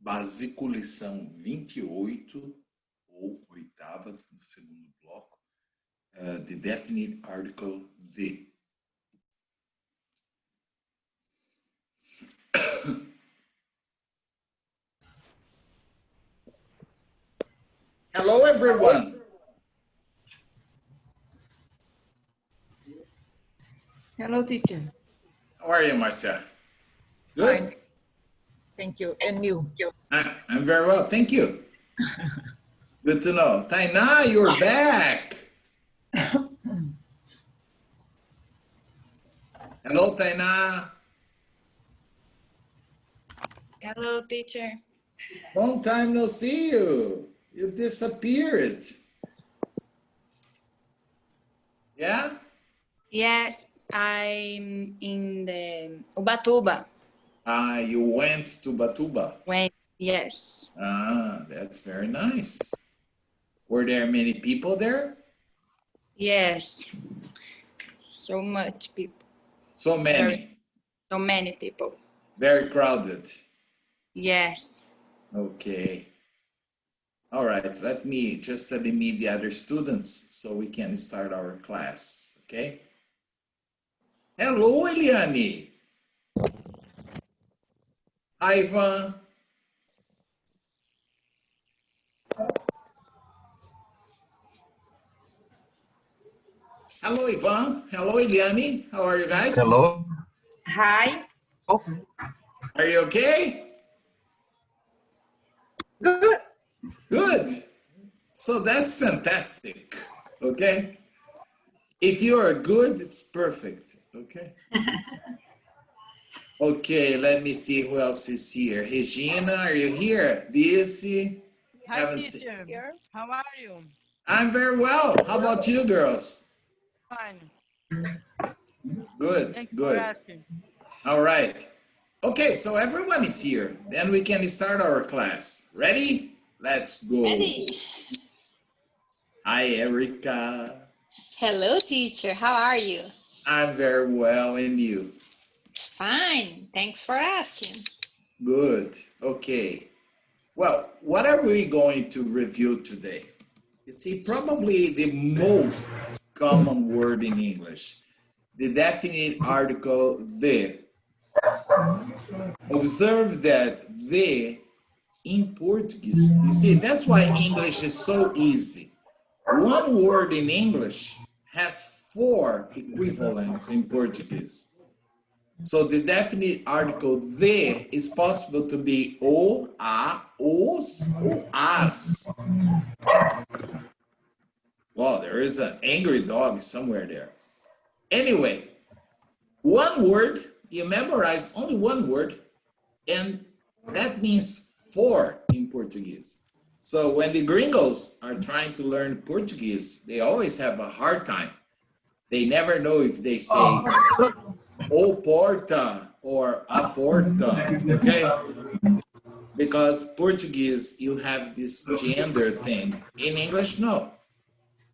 Básico, lição 28, ou oitava, do segundo bloco, the definite article the. Hello, everyone. Hello, teacher. How are you, Marcia? Good? Fine. Thank you. And you? I'm very well, thank you. Good to know. Tainá, you're back. Hello, Tainá. Hello, teacher. Long time no see you. You disappeared. Yeah? Yes, I'm in the Ubatuba. You went to Batuba. Yes. That's very nice. Were there many people there? Yes. So much people. So many. So many people. Very crowded. Yes. Okay. All right, let me meet the other students so we can start our class, okay? Hello, Eliane. Hi, Ivan. Hello, Ivan. Hello, Eliane. How are you guys? Hello. Hi. Oh. Are you okay? Good. Good. So that's fantastic, okay? If you are good, it's perfect, okay? Okay, let me see who else is here. Regina, are you here? Dizzy? Hi, teacher. How are you? I'm very well. How about you, girls? Fine. Good, Thank you good. for asking. All right. Okay, so everyone is here. Then we can start our class. Ready? Let's go. Ready. Hi, Erica. Hello, teacher. How are you? I'm very well, and you? Fine. Thanks for asking. Good. Okay. Well, what are we going to review today? You see, probably the most common word in English, the definite article the. Observe that the in Portuguese, you see, that's why English is so easy. One word in English has 4 equivalents in Portuguese. So the definite article the is possible to be o, a, os, or as. Well, there is an angry dog somewhere there. Anyway, one word, you memorize only one word, and that means 4 in Portuguese. So when the gringos are trying to learn Portuguese, they always have a hard time. They never know if they say o porta or a porta, okay? Because Portuguese, you have this gender thing. In English, no.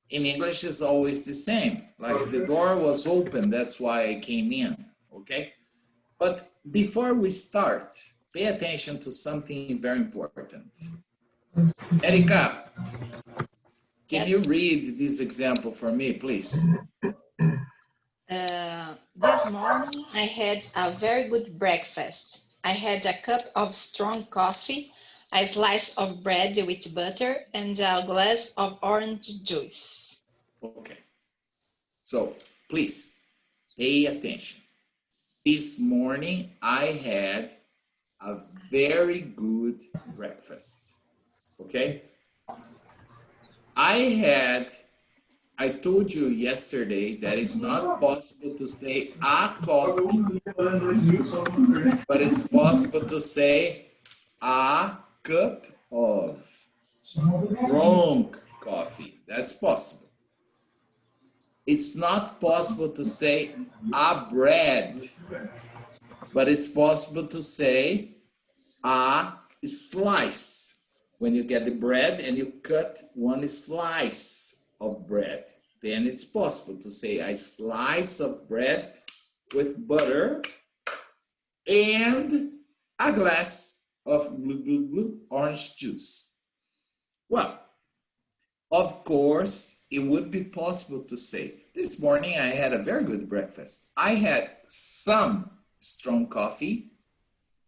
In English, it's always the same. Like the door was open, that's why I came in, okay? But before we start, pay attention to something very important. Erika, can you read this example for me, please? This morning I had a very good breakfast. I had a cup of strong coffee, a slice of bread with butter, and a glass of orange juice. Okay. So please pay attention. This morning I had a very good breakfast. Okay? I told you yesterday that it's not possible to say a coffee, but it's possible to say a cup of strong coffee. That's possible. It's not possible to say a bread, but it's possible to say a slice. When you get the bread and you cut one slice of bread, then it's possible to say a slice of bread with butter and a glass of orange juice. Well, of course, it would be possible to say, this morning I had a very good breakfast. I had some strong coffee,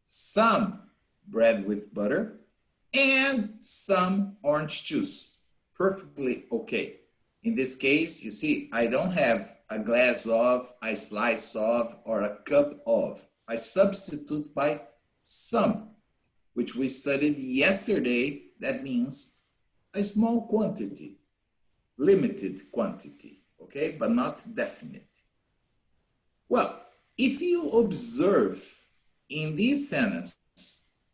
some bread with butter, and some orange juice. Perfectly okay. In this case, you see, I don't have a glass of, a slice of, or a cup of. I substitute by some, which we studied yesterday. That means a small quantity, limited quantity, okay, but not definite. Well, if you observe in this sentence,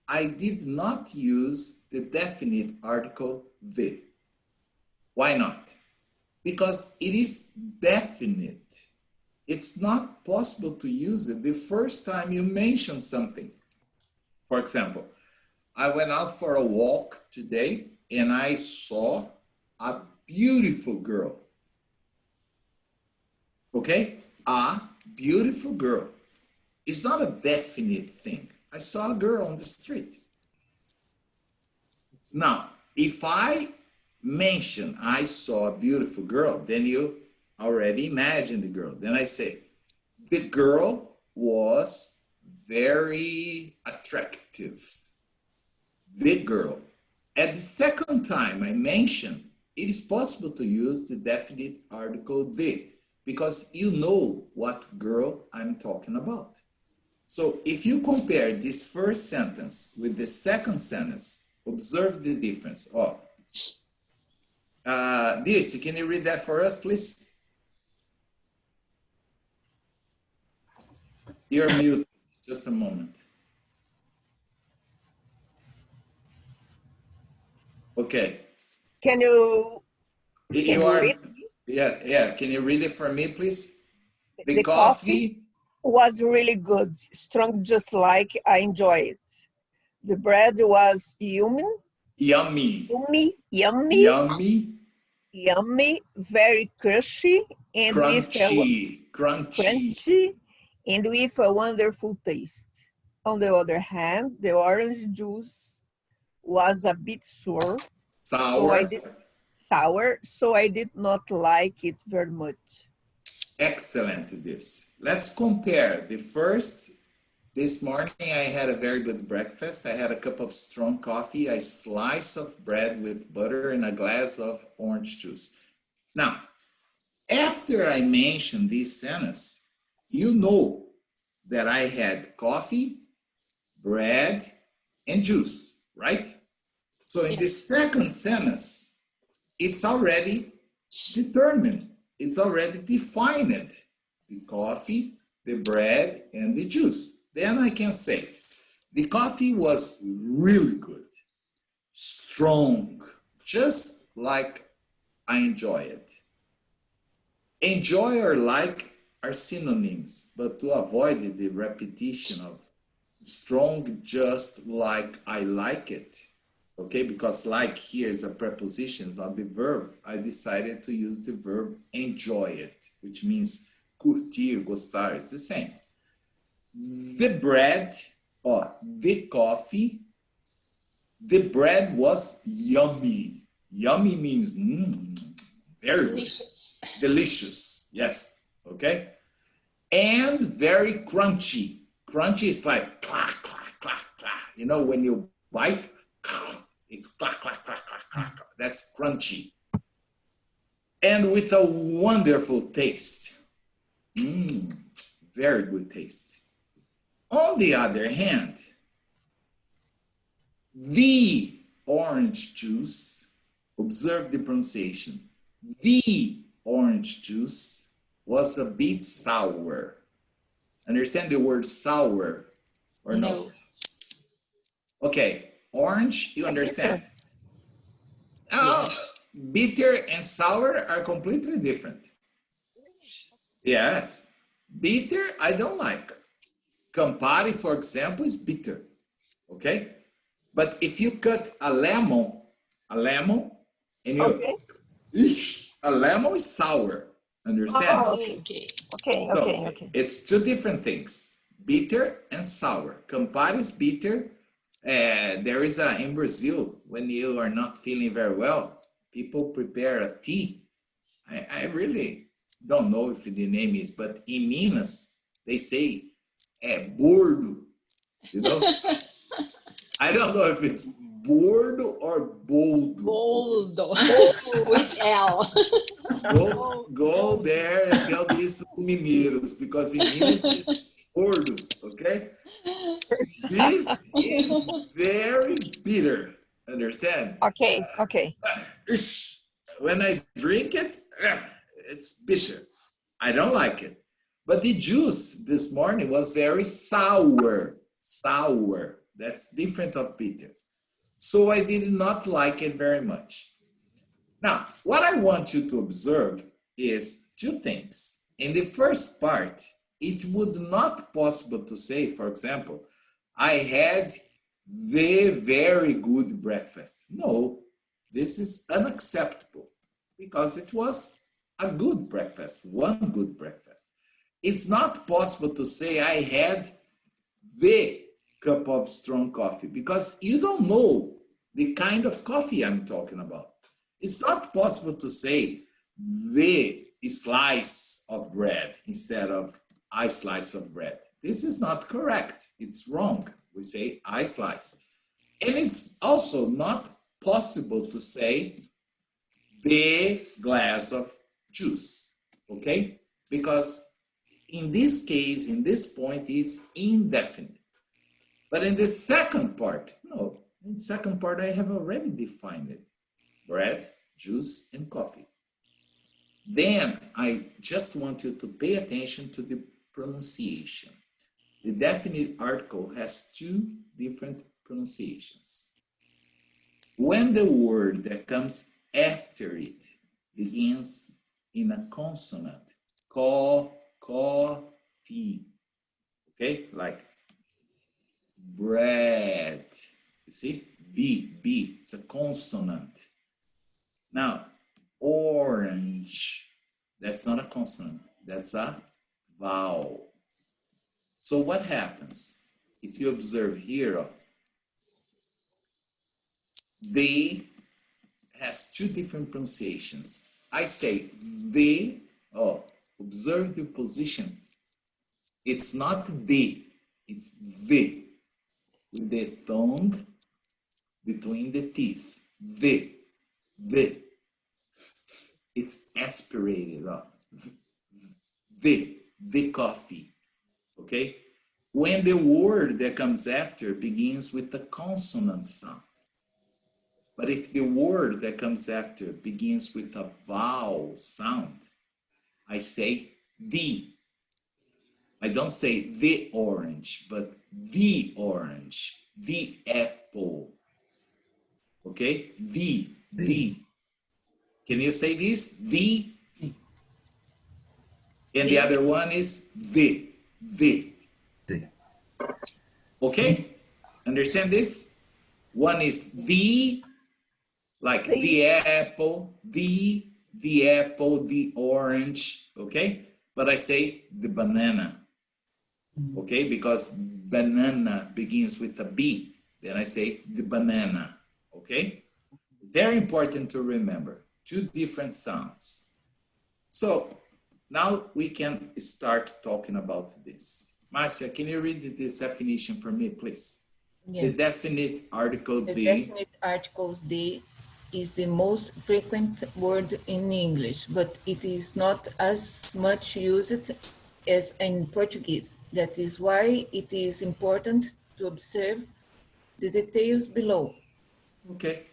I did not use the definite article the. Why not? Because it is definite. It's not possible to use it the first time you mention something. For example, I went out for a walk today and I saw a beautiful girl. Okay? A beautiful girl. It's not a definite thing. I saw a girl on the street. Now, if I mention I saw a beautiful girl, then you already imagine the girl. Then I say, the girl was very attractive. The girl. At the second time I mention, it is possible to use the definite article the, because you know what girl I'm talking about. So if you compare this first sentence with the second sentence, observe the difference. Oh, Dirce, can you read that for us, please? You're mute. Just a moment. Okay. Can you Read? Yeah. Can you read it for me, please? The coffee was really good, strong, just like I enjoy it. The bread was yummy, very crunchy, and crunchy, and with a wonderful taste. On the other hand, the orange juice was a bit sour, so I did not like it very much. Excellent, this. Let's compare the first. This morning I had a very good breakfast. I had a cup of strong coffee, a slice of bread with butter, and a glass of orange juice. Now, after I mentioned this sentence, you know that I had coffee, bread, and juice, right? So in the second sentence, it's already determined. It's already defined. The coffee, the bread, and the juice. Then I can say, the coffee was really good, strong, just like I enjoy it. Enjoy or like are synonyms, but to avoid the repetition of strong, just like I like it, okay, because like here is a preposition, it's not the verb, I decided to use the verb enjoy it, which means curtir, gostar, it's the same. The bread, or the coffee, the bread was yummy. Yummy means very delicious. Good. Delicious, yes, okay? And very crunchy. Crunchy is like clack, clack, clack, clack. You know, when you bite, it's clack, clack, clack, clack, clack. That's crunchy. And with a wonderful taste. Very good taste. On the other hand, the orange juice, observe the pronunciation, the orange juice was a bit sour. Understand the word sour or no? Okay, orange, you understand? Oh, bitter and sour are completely different. Yes, bitter I don't like. Campari, for example, is bitter, okay? But if you cut a lemon, and you, a lemon is sour, understand? Okay. It's two different things, bitter and sour. Campari is bitter, There is in Brazil, when you are not feeling very well, people prepare a tea. I really don't know if the name is, but in Minas, they say bordo, you know? I don't know if it's bordo or boldo. Boldo. With L. Go there and tell these mineiros, because in Minas it's bordo, okay? This is very bitter, understand? Okay, okay. When I drink it, it's bitter. I don't like it. But the juice this morning was very sour. Sour. That's different of bitter. So I did not like it very much. Now, what I want you to observe is two things. In the first part, it would not possible to say, for example, I had the very good breakfast. No, this is unacceptable because it was a good breakfast, one good breakfast. It's not possible to say I had the cup of strong coffee because you don't know the kind of coffee I'm talking about. It's not possible to say the slice of bread instead of I slice of bread. This is not correct. It's wrong. We say I slice. And it's also not possible to say the glass of juice, okay? Because in this case, in this point, it's indefinite. But in the second part, no, in the second part, I have already defined it. Bread, juice, and coffee. Then I just want you to pay attention to the pronunciation. The definite article has two different pronunciations. When the word that comes after it begins in a consonant, coffee, okay, like bread, you see, B, it's a consonant. Now, orange, that's not a consonant, that's a vowel. So what happens? If you observe here, they has two different pronunciations. I say they, observe the position. It's not the, it's the, with the tongue between the teeth. The. It's aspirated up. The coffee. Okay? When the word that comes after begins with a consonant sound. But if the word that comes after begins with a vowel sound, I say the. I don't say the orange, but the orange, the apple. Okay? The. Can you say this? The. And the other one is the. Okay? Understand this? One is the, like the apple, the apple, the orange, okay? But I say the banana, okay? Because banana begins with a B. Then I say the banana, okay? Very important to remember, two different sounds. So now we can start talking about this. Marcia, can you read this definition for me, please? Yes. The definite article The the. definite articles the is the most frequent word in English, but it is not as much used as in Portuguese. That is why it is important to observe the details below. Okay.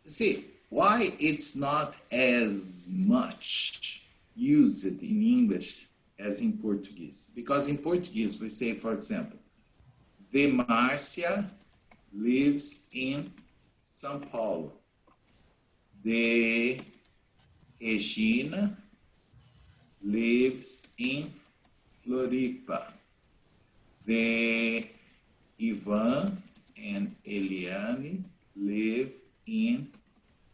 See, why it's not as much used in English as in Portuguese? Because in Portuguese, we say, for example, the Marcia lives in São Paulo. The Regina lives in Floripa. The Ivan and Eliane live in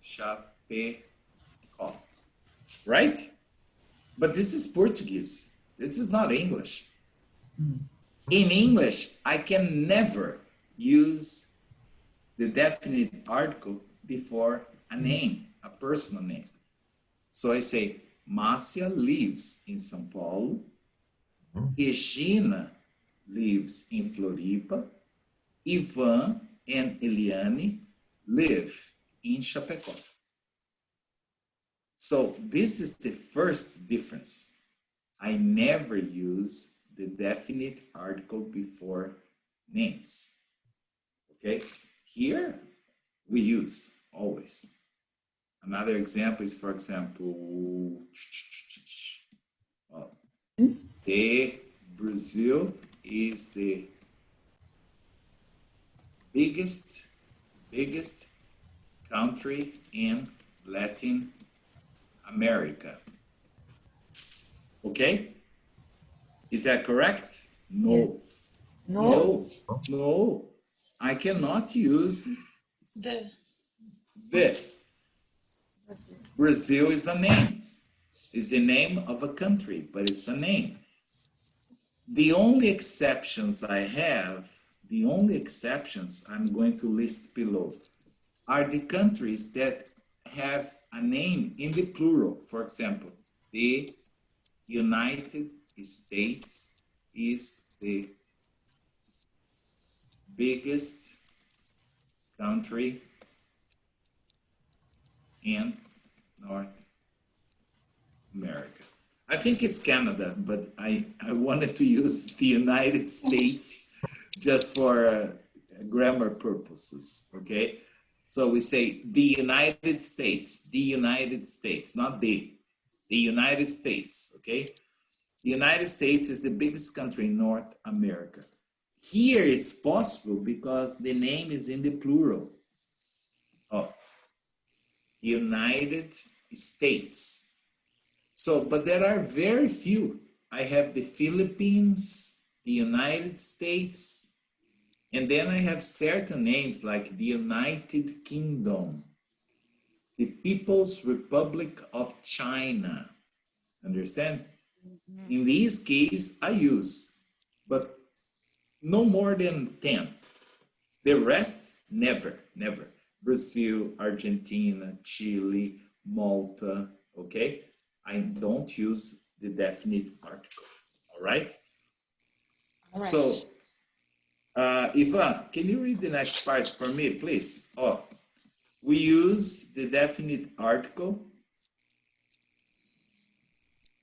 Chapecó. Right? But this is Portuguese. This is not English. In English, I can never use the definite article before a name, a personal name. So I say, Márcia lives in São Paulo. Regina lives in Floripa. Ivan and Eliane live in Chapecó. So this is the first difference. I never use the definite article before names. Okay, here we use always. Another example is, for example, Brazil is the biggest country in Latin America. Okay? Is that correct? No. No. No. I cannot use The. Brazil is a name. It's the name of a country, but it's a name. The only exceptions I have, I'm going to list below, are the countries that have a name in the plural. For example, the United States is the biggest country in North America. I think it's Canada, but I wanted to use the United States just for grammar purposes, okay? So we say the United States, not the United States, okay? The United States is the biggest country in North America. Here it's possible because the name is in the plural. Oh, United States. So, but there are very few. I have the Philippines, the United States, and then I have certain names like the United Kingdom, the People's Republic of China. Understand? In this case, I use, but no more than 10. The rest, never. Brazil, Argentina, Chile, Malta, okay? I don't use the definite article, all right? All right. So, Ivan, can you read the next part for me, please? Oh, we use the definite article.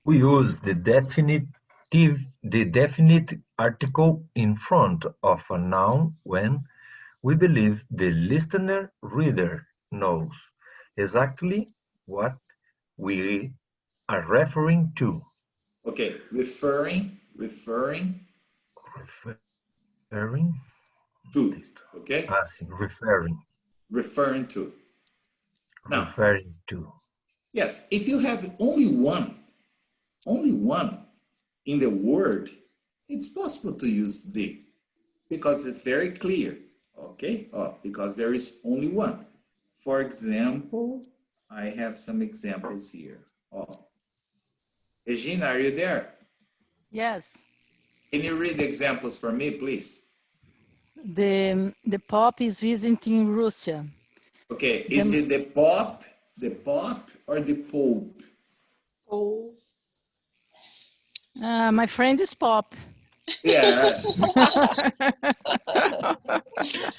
We use the definite article in front of a noun when we believe the listener reader knows exactly what we are referring to. Okay, referring to, okay? As in referring. Referring to. Now, referring to. Yes, if you have only one in the word, it's possible to use the, because it's very clear, okay? Because there is only one. For example, I have some examples here. Regina, are you there? Yes. Can you read the examples for me, please? The Pope is visiting Russia. Okay, is it the Pope, or the Pope? Oh. My friend is Pop. Yeah.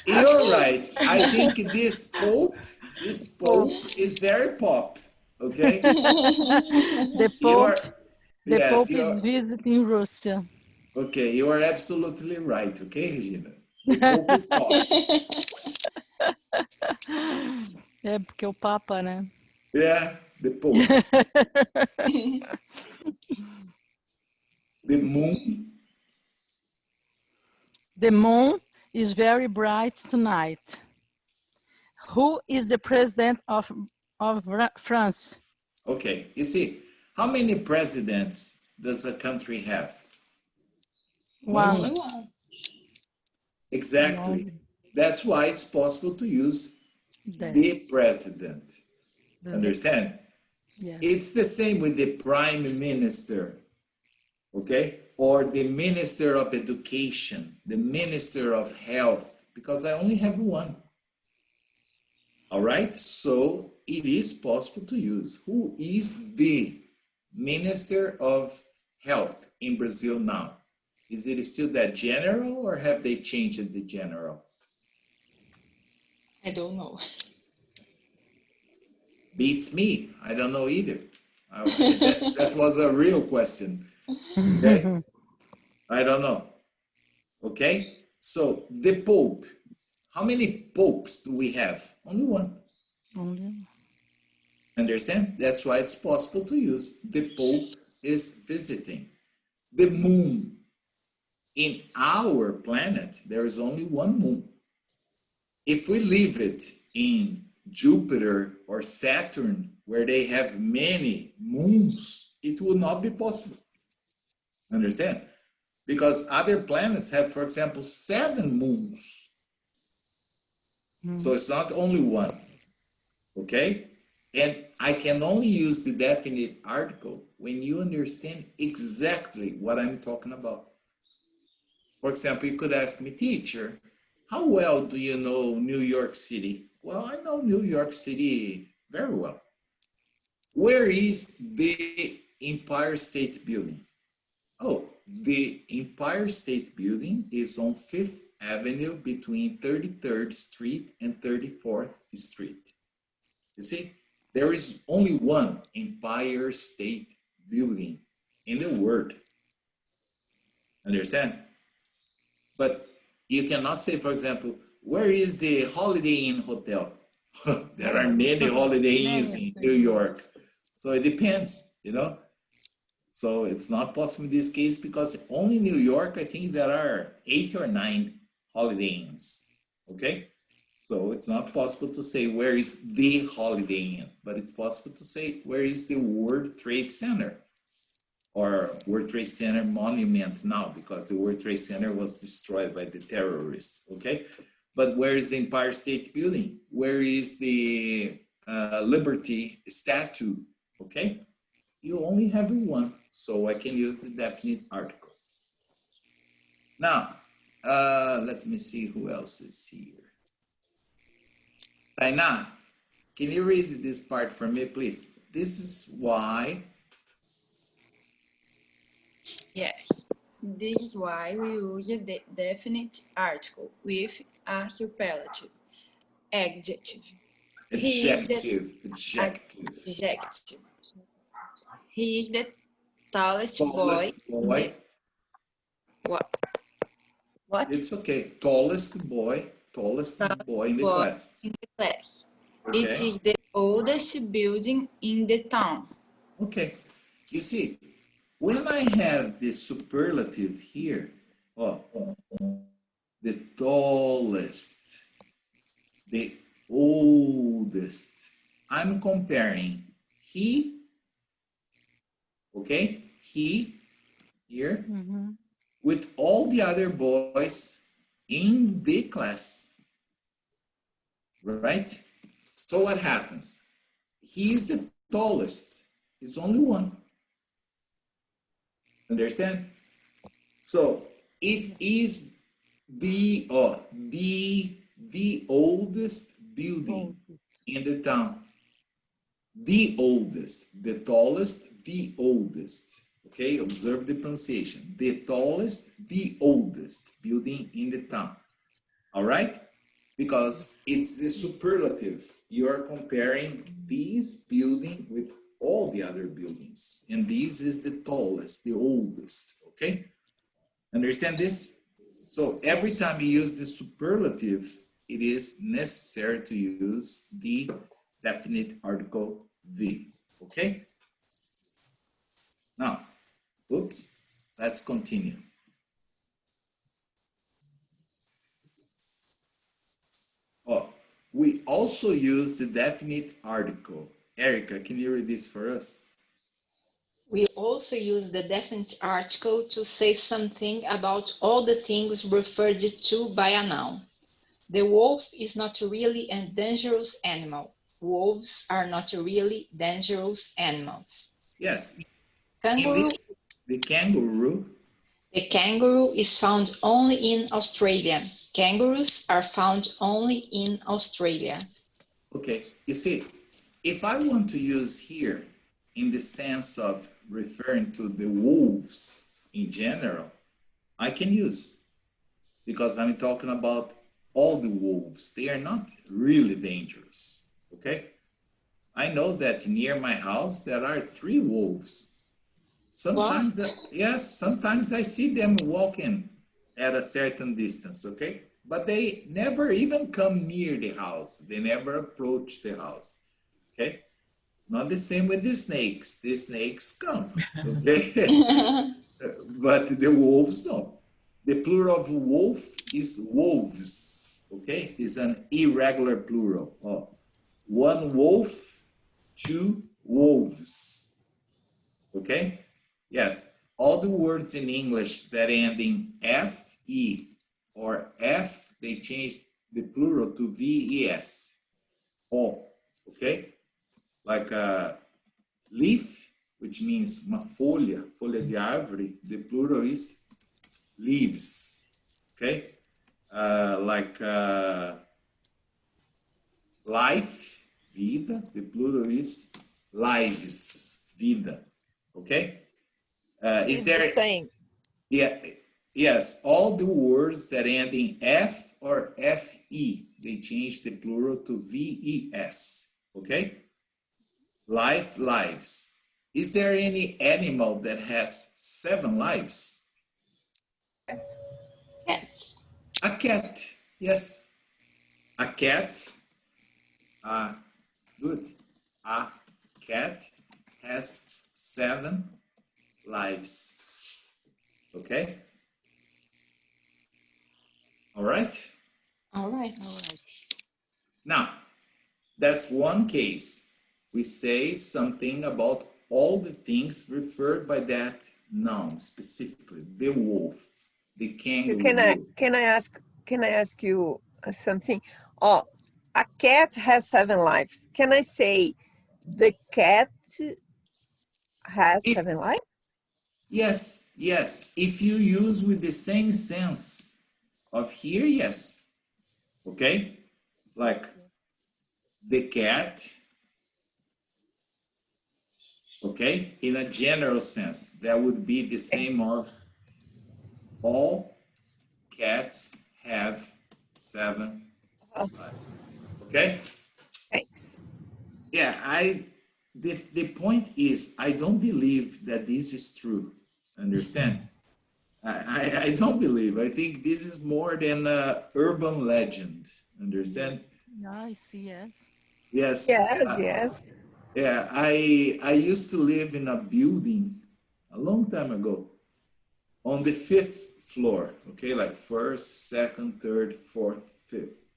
You're right. I think this Pope is very pop, okay? The Pope is visiting Russia. Okay, you are absolutely right, okay, Regina? The Pope is pop. É porque o Papa, né? Yeah, the Pope. The moon. The moon is very bright tonight. Who is the president of France? Okay, you see, how many presidents does a country have? One. Exactly. That's why it's possible to use the president. Understand? Yes. It's the same with the prime minister, okay? Or the minister of education, the minister of health, because I only have one. All right, so it is possible to use. Who is the Minister of Health in Brazil now? Is it still that general or have they changed the general? I don't know. Beats me. I don't know either. That was a real question. Okay? I don't know. Okay? So the Pope. How many popes do we have? Only one. Only. Understand? That's why it's possible to use. The Pope is visiting. The moon. In our planet, there is only one moon. If we leave it in Jupiter or Saturn, where they have many moons, it will not be possible. Understand? Because other planets have, for example, 7 moons. So it's not only one. Okay? And I can only use the definite article when you understand exactly what I'm talking about. For example, you could ask me, teacher, how well do you know New York City? Well, I know New York City very well. Where is the Empire State Building? Oh, the Empire State Building is on 5th Avenue between 33rd Street and 34th Street. You see, there is only one Empire State Building in the world. Understand? But you cannot say, for example, where is the Holiday Inn Hotel? There are many Holiday Inns in New York. So it depends, you know? So it's not possible in this case because only in New York, I think there are 8 or 9 Holiday Inns, okay? So it's not possible to say where is the Holiday Inn, but it's possible to say where is the World Trade Center or World Trade Center monument now because the World Trade Center was destroyed by the terrorists, okay? But where is the Empire State Building? Where is the Liberty Statue, okay? You only have one, so I can use the definite article. Now, let me see who else is here. Tainá, can you read this part for me, please? This is why. Yes. This is why we use the definite article with a superlative adjective. Adjective. He is the tallest boy. What? It's okay. Tallest boy in the class. Okay. It is the oldest building in the town. Okay. You see, when I have the superlative here, the tallest, the oldest, I'm comparing he, okay, he here, with all the other boys in the class, right? So what happens? He is the tallest. It's only one. Understand? So it is the oldest building in the town. The oldest, the tallest, the oldest. Okay, observe the pronunciation. The tallest, the oldest building in the town. All right? Because it's the superlative. You are comparing this building with all the other buildings. And this is the tallest, the oldest. Okay? Understand this? So every time you use the superlative, it is necessary to use the definite article the. Okay? Now, oops, let's continue. We also use the definite article. Erica, can you read this for us? We also use the definite article to say something about all the things referred to by a noun. The wolf is not really a dangerous animal. Wolves are not really dangerous animals. Yes. Kangaroo. The kangaroo. The kangaroo is found only in Australia. Kangaroos are found only in Australia. Okay, you see, if I want to use here in the sense of referring to the wolves in general, I can use, because I'm talking about all the wolves. They are not really dangerous, okay? I know that near my house there are 3 wolves. Sometimes, yes, sometimes I see them walking at a certain distance, okay? But they never even come near the house. They never approach the house, okay? Not the same with the snakes. The snakes come, okay? But the wolves don't. The plural of wolf is wolves, okay? It's an irregular plural. Oh, 1 wolf, 2 wolves, okay? Yes, all the words in English that end in FE or F, they change the plural to VES. Oh, okay? Like leaf, which means uma folha, folha de árvore, the plural is leaves, okay? Life, vida, the plural is lives, vida, okay? Is It's the there, same. yeah, yes, all the words that end in F or FE, they change the plural to VES, okay? Life, lives. Is there any animal that has 7 lives? Cats. A cat, yes. A cat, good. A cat has 7 lives, okay? All right? All right. Now, that's one case. We say something about all the things referred by that noun specifically. The wolf, the kangaroo. Can I ask you something? Oh, a cat has 7 lives. Can I say the cat has If, 7 lives? yes, yes. If you use with the same sense of here, yes. Okay? Like the cat, okay? In a general sense, that would be the same of all cats have 7 lives. Okay? Thanks. Yeah, the point is, I don't believe that this is true. Understand? I don't believe. I think this is more than a urban legend. Understand? I see, yes. Yes. Yes, yes. Yeah, I used to live in a building a long time ago on the 5th floor. Okay, like first, second, third, fourth, fifth.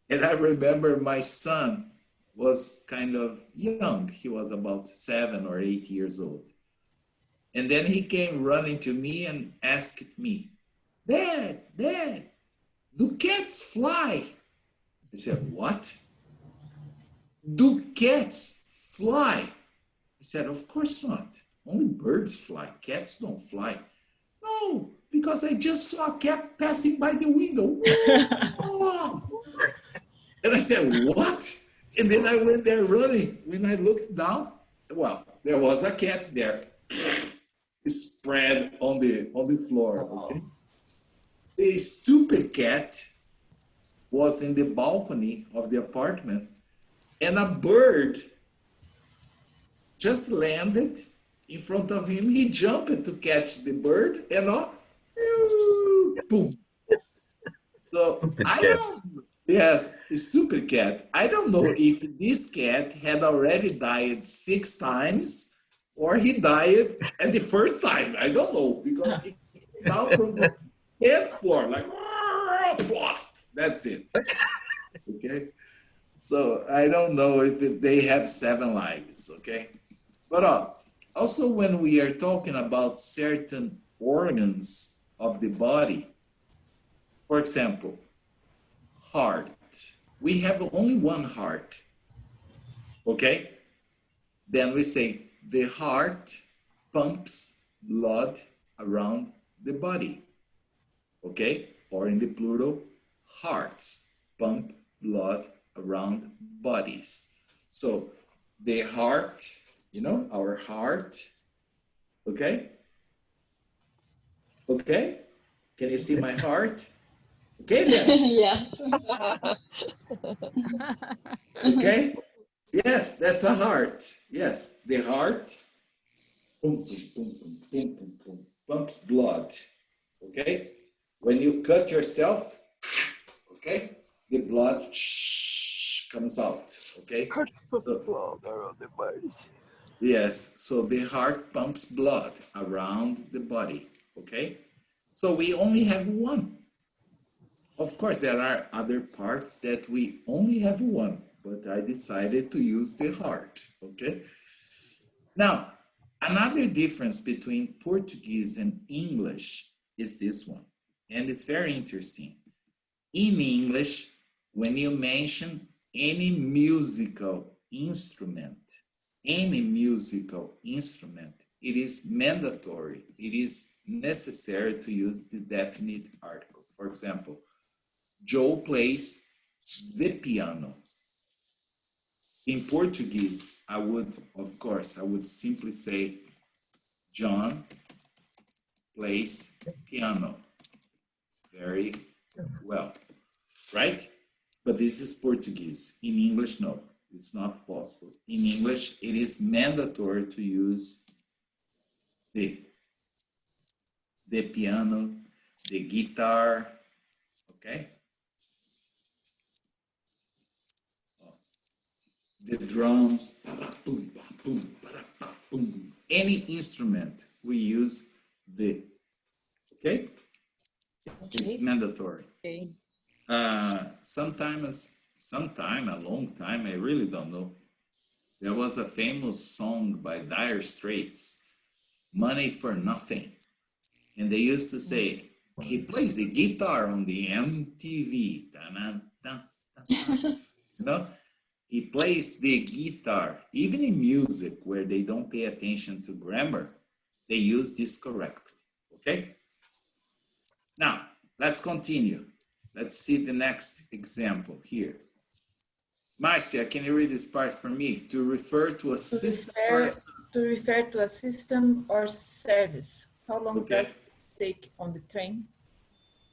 And I remember my son was kind of young. He was about 7 or 8 years old. And then he came running to me and asked me, Dad, Dad, do cats fly? I said, what? Do cats fly? I said, of course not. Only birds fly. Cats don't fly. No, because I just saw a cat passing by the window. And I said, what? And then I went there running. When I looked down, well, there was a cat there, spread on the floor. Okay? The stupid cat was in the balcony of the apartment, and a bird just landed in front of him. He jumped to catch the bird, and boom. So Stupid I cat. don't. Yes, a stupid cat. I don't know if this cat had already died 6 times or he died at the first time. I don't know because he came down from the 10th floor, like, that's it. Okay. So I don't know if they have 7 lives. Okay. But also, when we are talking about certain organs of the body, for example, heart. We have only one heart. Okay? Then we say the heart pumps blood around the body. Okay? Or in the plural, hearts pump blood around bodies. So the heart, you know, our heart, okay? Okay? Can you see my heart? Okay then, Yes. okay? Yes, that's a heart. Yes, the heart, boom, boom, boom, boom, boom, boom, boom, pumps blood, okay? When you cut yourself, okay, the blood comes out, okay? Hearts pump So, blood around the bodies. yes, so the heart pumps blood around the body, okay? So we only have one. Of course, there are other parts that we only have one, but I decided to use the heart, okay? Now, another difference between Portuguese and English is this one, and it's very interesting. In English, when you mention any musical instrument, it is mandatory, it is necessary to use the definite article. For example, Joe plays the piano. In Portuguese, I would simply say John plays piano very well, right? But this is Portuguese. In English, no, it's not possible. In English, it is mandatory to use the piano, the guitar, okay? The drums, boom, boom, boom. Any instrument, we use the, okay? It's mandatory. Okay. Sometime, a long time, I really don't know. There was a famous song by Dire Straits, Money for Nothing. And they used to say, he plays the guitar on the MTV. You know, he plays the guitar. Even in music where they don't pay attention to grammar, they use this correctly, okay? Now, let's continue. Let's see the next example here. Marcia, can you read this part for me? To refer to a system or a... To refer to a system or service. How long Okay. does it take on the train?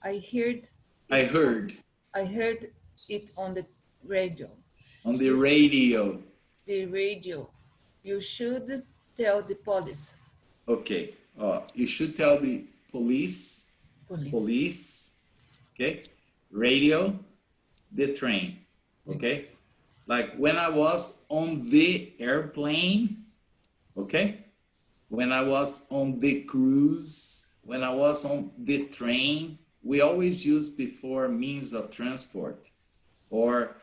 I heard I heard it on the radio. on the radio. The radio. You should tell the police. Okay. You should tell the police. Okay. Radio, the train. Okay. Like when I was on the airplane. Okay. When I was on the cruise, when I was on the train, we always use before means of transport. Or,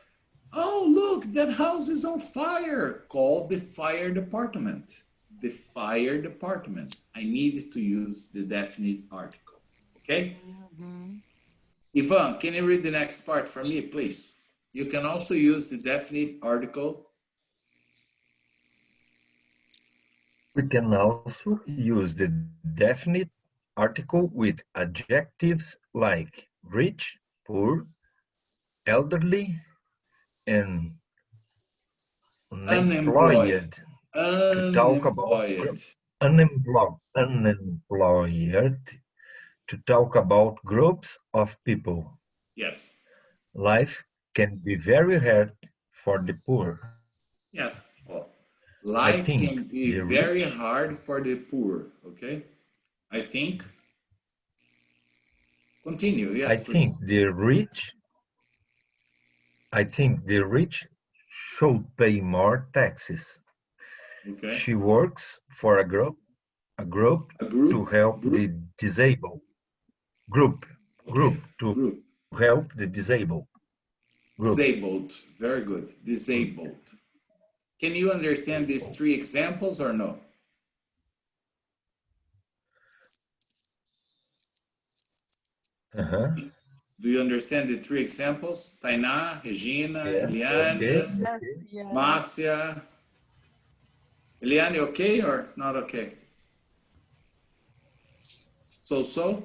oh, look, that house is on fire. Call the fire department. The fire department. I need to use the definite article. Okay? Ivan, can you read the next part for me, please? You can also use the definite article. We can also use the definite article with adjectives like rich, poor, elderly, and unemployed to talk about unemployed to talk about groups of people. Yes. Life can be very hard for the poor. Yes. Well, life can be very hard for the poor. Okay. I think. Continue. Yes, please. I think the rich should pay more taxes. Okay. She works for a group to help the disabled. Group to help the disabled. Disabled. Very good. Disabled. Can you understand these three examples or no? Do you understand the three examples? Tainá, Regina, Eliane, Márcia. Eliane, okay or not okay? So?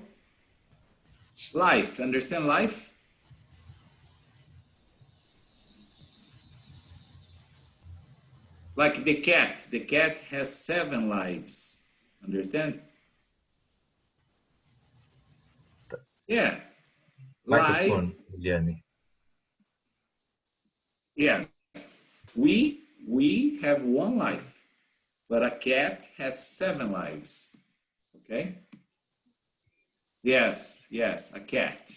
Life, understand life? Like the cat has 7 lives. Understand? Yeah. Microphone, Eliane. Yes. We have 1 life, but a cat has 7 lives. Okay? Yes, a cat.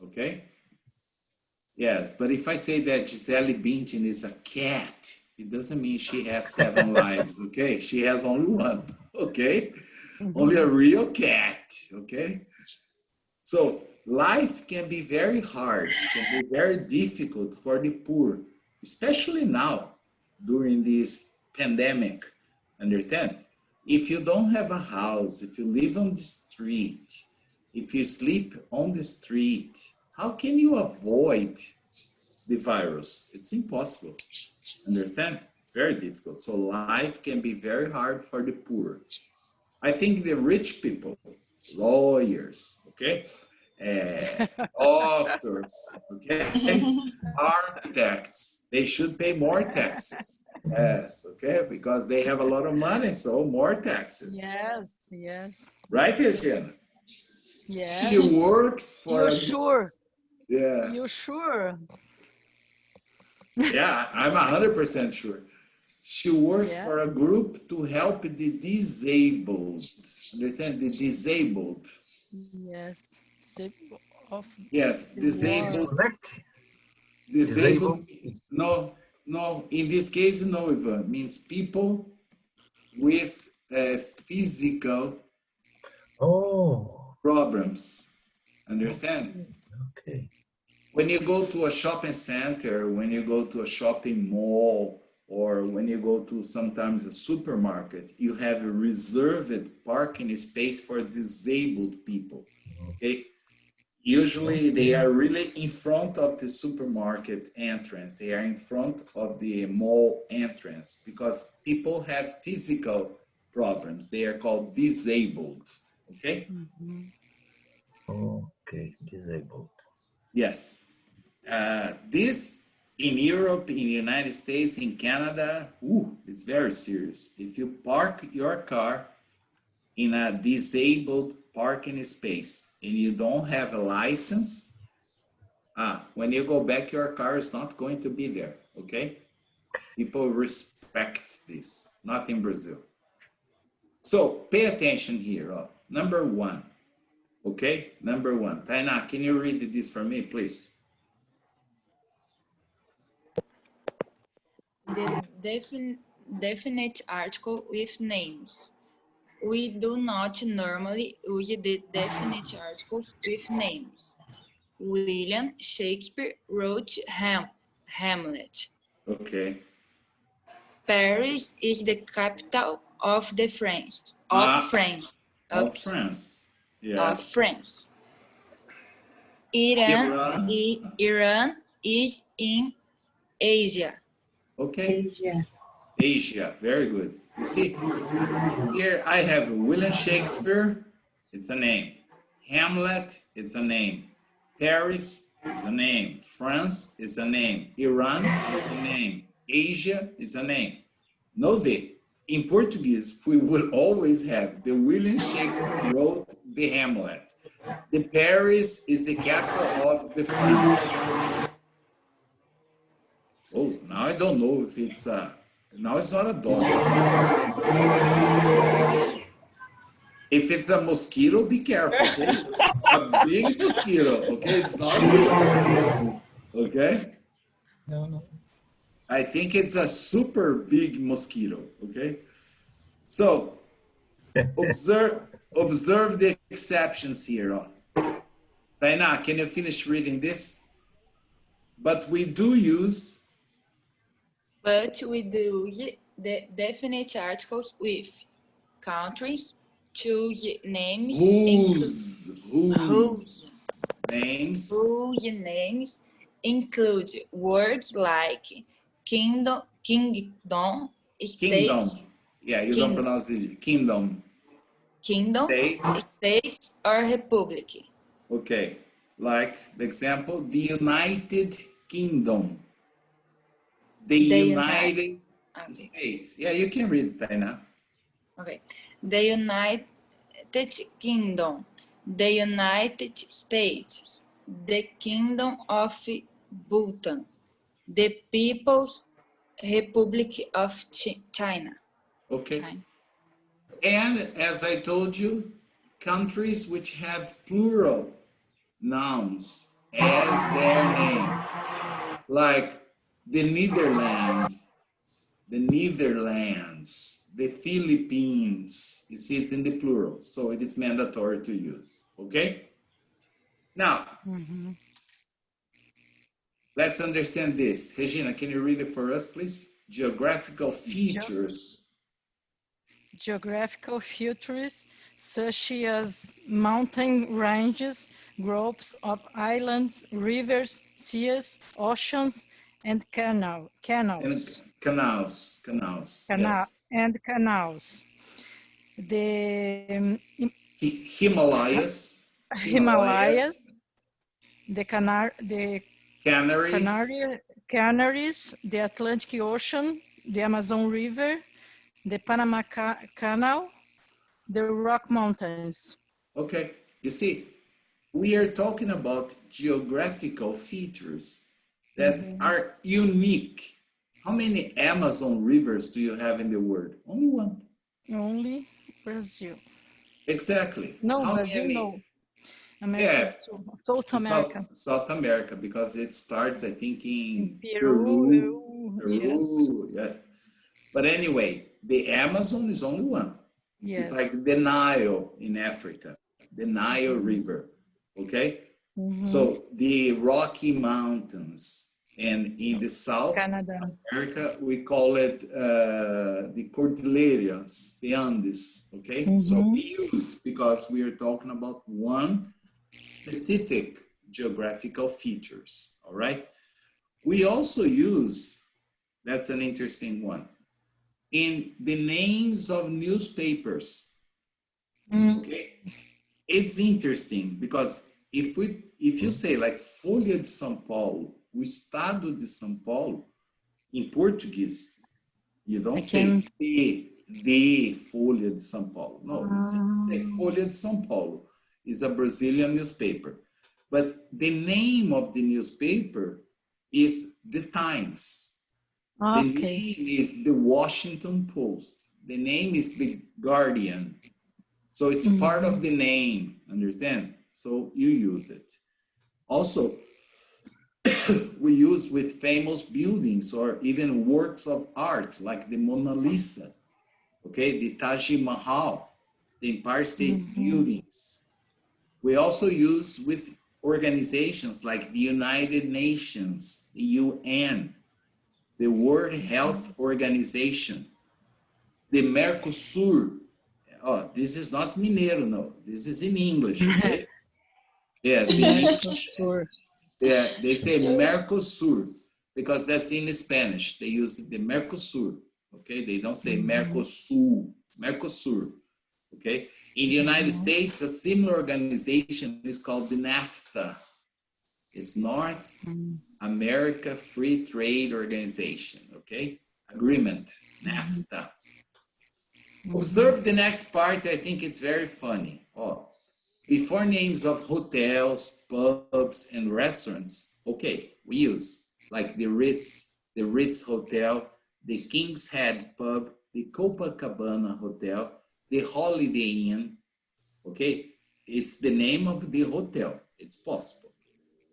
Okay? Yes, but if I say that Gisele Bündchen is a cat, it doesn't mean she has 7 lives, okay? She has only 1, okay? Only a real cat, okay? So life can be very hard, can be very difficult for the poor, especially now during this pandemic. Understand? If you don't have a house, if you live on the street, if you sleep on the street, how can you avoid the virus? It's impossible. Understand? It's very difficult. So life can be very hard for the poor. I think the rich people, lawyers, okay, doctors, okay, architects, they should pay more taxes. Yes, okay, because they have a lot of money, so more taxes. Yes. Right, Regina? Yes. She works for You sure? Yeah. You sure? Yeah, I'm 100% sure. She works Yeah. for a group to help the disabled. Understand? The disabled. Yes. Sick of Yes, the disabled. war. Correct. Disabled. Is No. In this case, no, Ivan. Means people with physical problems. Understand? okay. When you go to a shopping center, when you go to a shopping mall, or when you go to sometimes a supermarket, you have a reserved parking space for disabled people. Okay? Usually they are really in front of the supermarket entrance. They are in front of the mall entrance because people have physical problems. They are called disabled. Okay? Okay, disabled. Yes. This in Europe, in the United States, in Canada, it's very serious. If you park your car in a disabled parking space and you don't have a license, when you go back, your car is not going to be there, okay? People respect this, not in Brazil. So pay attention here. Number 1, okay? Number 1. Tainá, can you read this for me, please? The definite article with names. We do not normally use the definite articles with names. William Shakespeare wrote Hamlet. Okay. Paris is the capital of France. Of Oops. France. Of Yes. France. Iran is in Asia. Okay. Asia. Very good. You see, here I have William Shakespeare. It's a name. Hamlet. It's a name. Paris is a name. France is a name. Iran is a name. Asia is a name. Note, in Portuguese, we will always have the William Shakespeare wrote the Hamlet. The Paris is the capital of the France. Oh, now I don't know if it's now it's not a dog. If it's a mosquito, be careful, okay? It's a big mosquito, okay? It's not a okay? No. I think it's a super big mosquito, okay? So observe the exceptions here. Tainá, can you finish reading this? But we do use The definite articles with countries, choose names, whose names include words like kingdom, states, Yeah, you don't pronounce it. Kingdom, states, or republic. Okay, like the example, the United Kingdom. The United Okay. States. Yeah, you can read that now. Okay. The United Kingdom, the United States, the Kingdom of Bhutan, the People's Republic of China. Okay. China. And as I told you, countries which have plural nouns as their name, like the Netherlands, the Philippines. You see, it's in the plural, so it is mandatory to use. Okay? Now, let's understand this. Regina, can you read it for us, please? Geographical features. Geographical features such as mountain ranges, groups of islands, rivers, seas, oceans, and And canals. Yes. And canals. The Himalayas, Himalayas, the Canaries. Canaries, the Atlantic Ocean, the Amazon River, the Panama Canal, the Rock Mountains. Okay, you see, we are talking about geographical features that are unique. How many Amazon rivers do you have in the world? Only one. Only Brazil. Exactly. No, How Brazil, many? no. America Yeah, do Sul, South America. South America, because it starts, I think, in Peru. Peru, yes. Yes. But anyway, the Amazon is only one. It's like Yes. the Nile in Africa, the Nile River. Okay? So the Rocky Mountains, and in the South Canada. America, we call it the Cordilleras, the Andes. Okay? So we use, because we are talking about one specific geographical features. All right? We also use, that's an interesting one, in the names of newspapers. Okay, it's interesting because if you say like Folha de São Paulo, o Estado de São Paulo, in Portuguese, you don't say the Folha de São Paulo. No, you say Folha de São Paulo is a Brazilian newspaper, but the name of the newspaper is the Times. The name is the Washington Post. The name is the Guardian. So it's part of the name, understand? So you use it. Also, we use with famous buildings or even works of art like the Mona Lisa, okay, the Taj Mahal, the Empire State Buildings. We also use with organizations like the United Nations, the UN, the World Health Organization, the Mercosur. Oh, this is not Mineiro, no. This is in English, okay? Yes, in English. Yeah, they say Mercosur because that's in Spanish. They use the Mercosur, okay? They don't say Mercosul, Mercosur, okay? In the United States, a similar organization is called the NAFTA. It's North America Free Trade Organization, okay? Agreement, NAFTA. Observe the next part. I think it's very funny. Oh, before names of hotels, pubs, and restaurants, okay, we use like the Ritz Hotel, the King's Head Pub, the Copacabana Hotel, the Holiday Inn, okay? It's the name of the hotel. It's possible.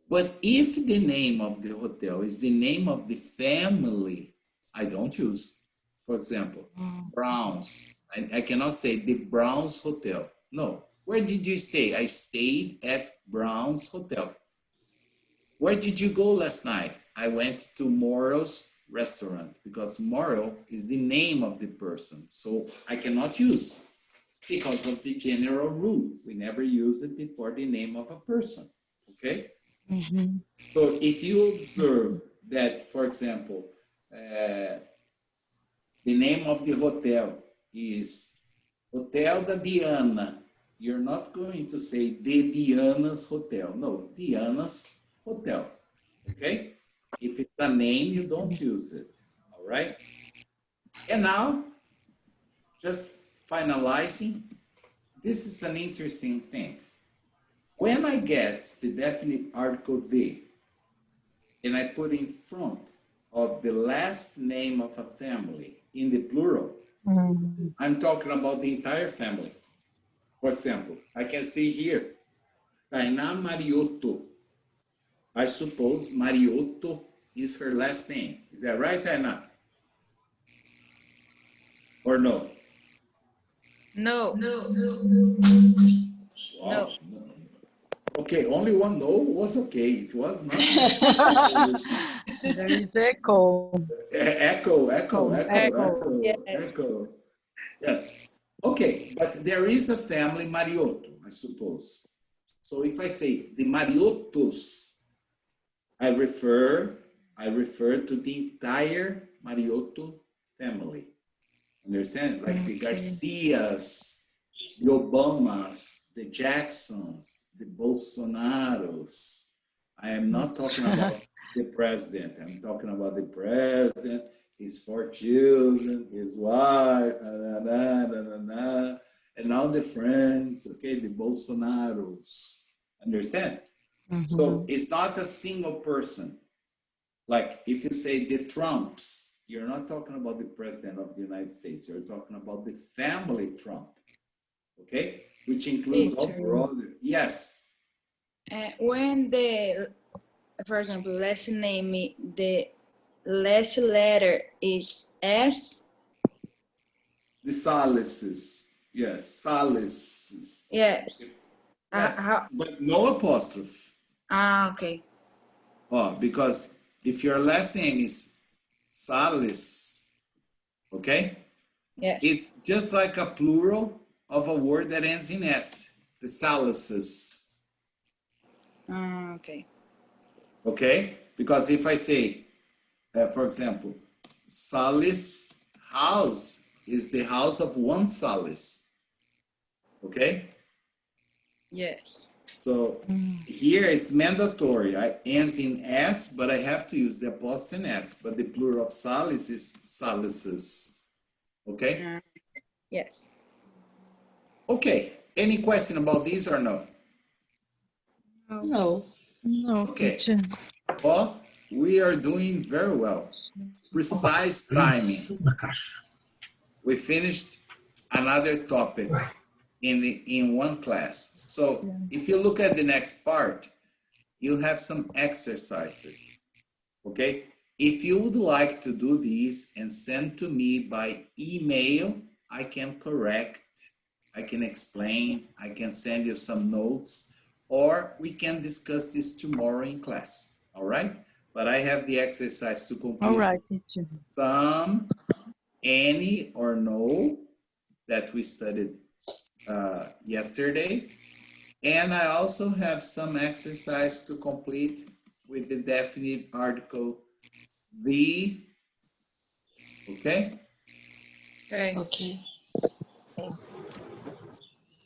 But if the name of the hotel is the name of the family, I don't use. For example, Browns. I cannot say the Browns Hotel. No. Where did you stay? I stayed at Browns Hotel. Where did you go last night? I went to Morrow's restaurant because Morrow is the name of the person. So I cannot use because of the general rule. We never use it before the name of a person. Okay? So if you observe that, for example, the name of the hotel is Hotel da Diana, you're not going to say the Diana's Hotel. No, Diana's Hotel. Okay? If it's a name, you don't use it. All right? And now, just finalizing, this is an interesting thing. When I get the definite article the, and I put in front of the last name of a family in the plural, I'm talking about the entire family. For example, I can see here, Tainá Mariotto. I suppose Mariotto is her last name. Is that right, Tainá? Or no? No. Wow. Okay, only one no was okay. It was not. There is echo. Echo. Yes. Yes. Okay, but there is a family Mariotto, I suppose. So if I say the Mariottos, I refer to the entire Mariotto family. Understand? Like the Garcias, the Obamas, the Jacksons, the Bolsonaros. I am not talking about the president. I'm talking about the president, his 4 children, his wife, and all the friends, okay, the Bolsonaros. Understand? So it's not a single person. Like if you say the Trumps, you're not talking about the president of the United States. You're talking about the family Trump, okay? Which includes all brothers. Yes. When the, for example, last name, the last letter is S. The Salises. Yes, Salises. Yes. Yes. But no apostrophe. Okay. Oh, because if your last name is Salis, okay? Yes. It's just like a plural of a word that ends in S, the Salises. Okay. Okay? Because if I say, for example, Salis house is the house of one Salis. Okay? Yes. So here it's mandatory. I ends in S, but I have to use the apostrophe S. But the plural of Salis is Salises. Okay? Yes. Okay. Any question about these or no? No. No, Okay. teacher. Well, we are doing very well. Precise timing. We finished another topic in one class. So if you look at the next part, you have some exercises, okay? If you would like to do these and send to me by email, I can correct, I can explain, I can send you some notes, or we can discuss this tomorrow in class, all right? But I have the exercise to complete. All right, teacher. Some, any, or no that we studied yesterday. And I also have some exercise to complete with the definite article, the, okay? Okay. Okay.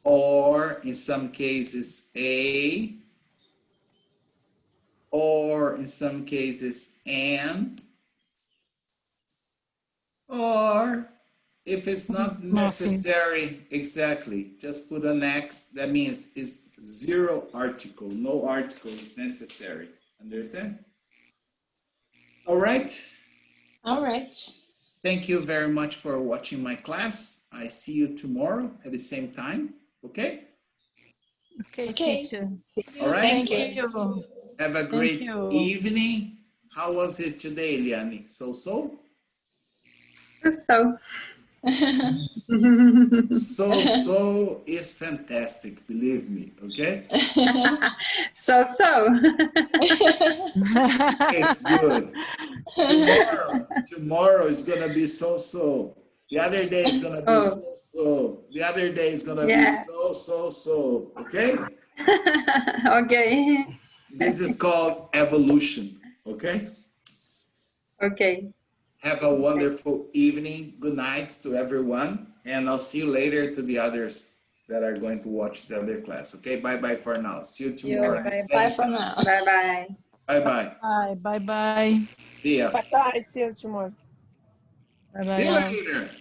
Or in some cases, a, or in some cases, an, or if it's not necessary, exactly, just put an X. That means it's zero article, no article is necessary. Understand? All right. All right. Thank you very much for watching my class. I see you tomorrow at the same time. Okay? Okay, Okay. teacher. All right. Thank Thank you. you. Have a great you. evening. How was it today, Liane? So? So. So is fantastic, believe me, okay? So. It's good. Tomorrow is gonna be so. The other day is gonna be so. The other day is gonna be so. Okay? Okay. This is called evolution. Okay? Okay. Have a wonderful evening. Good night to everyone. And I'll see you later to the others that are going to watch the other class. Okay? Bye-bye for now. See you tomorrow. Bye for now. Bye-bye. Bye-bye. Bye, bye, bye. See ya. Bye-bye. See you tomorrow. See you Bye-bye. later.